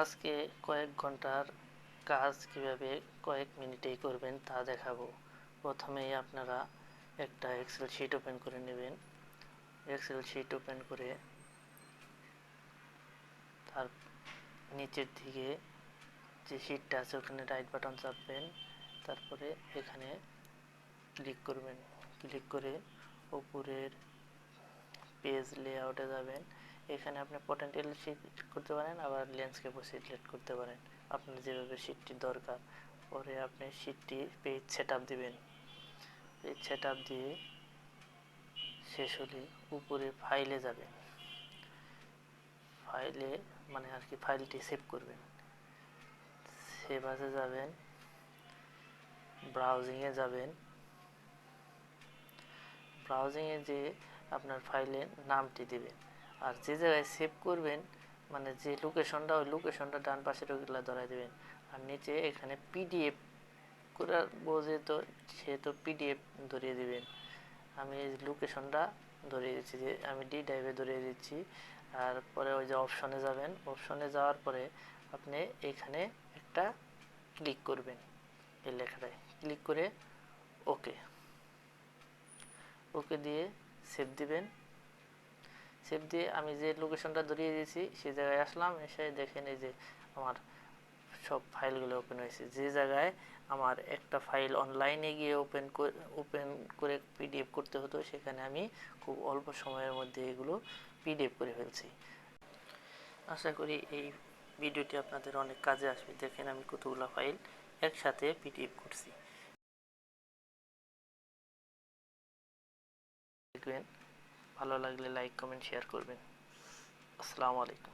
আজকে কয়েক ঘন্টার কাজ কিভাবে কয়েক মিনিটেই করবেন তা দেখাবো। প্রথমেই আপনারা একটা এক্সেল শিট ওপেন করে নেবেন। এক্সেল শিট ওপেন করে তার নিচের দিকে যে শিটটা আছে ওখানে রাইট বাটন চাপবেন, তারপরে এখানে ক্লিক করবেন। ক্লিক করে উপরের পেজ লেআউটে যাবেন। এখানে আপনি পটেনশিয়াল সিলেক্ট করতে পারেন, আবার ল্যান্ডস্কেপও সিলেক্ট করতে পারেন, আপনার যেভাবে শিটটি দরকার। পরে আপনি শিটটি পেজ সেট আপ দিবেন। পেজ সেট আপ দিয়ে শেষ হলে উপরে ফাইলে যাবেন। ফাইলে মানে আর কি ফাইলটি সেভ করবেন। সেভ আসে যাবেন, ব্রাউজিংয়ে যাবেন। ব্রাউজিংয়ে যে আপনার ফাইলের নামটি দিবেন, আর যে জায়গায় সেভ করবেন মানে যে লোকেশনটা, ওই লোকেশনটা ডান পাশের ওইগুলো ধরাই দেবেন। আর নিচে এখানে পিডিএফ করার বোঝে তো, সে তো পিডিএফ ধরিয়ে দিবেন। আমি এই লোকেশনটা ধরিয়ে দিচ্ছি, যে আমি ডি ড্রাইভে ধরিয়ে দিচ্ছি। আর পরে ওই যে অপশনে যাবেন, অপশনে যাওয়ার পরে আপনি এখানে একটা ক্লিক করবেন, এই লেখাটায় ক্লিক করে ওকে ওকে দিয়ে সেভ দিবেন। সেভ দিয়ে আমি যে লোকেশনটা ধরিয়ে দিয়েছি সেই জায়গায় আসলাম, এসে দেখেন এই যে আমার সব ফাইলগুলো ওপেন হয়েছে। যে জায়গায় আমার একটা ফাইল অনলাইনে গিয়ে ওপেন করে পিডিএফ করতে হতো, সেখানে আমি খুব অল্প সময়ের মধ্যে এগুলো পিডিএফ করে ফেলছি। আশা করি এই ভিডিওটি আপনাদের অনেক কাজে আসবে। দেখেন আমি কতগুলো ফাইল একসাথে পিডিএফ করছি। দেখবেন, ভালো লাগলে লাইক কমেন্ট শেয়ার করবেন। আসসালামু আলাইকুম।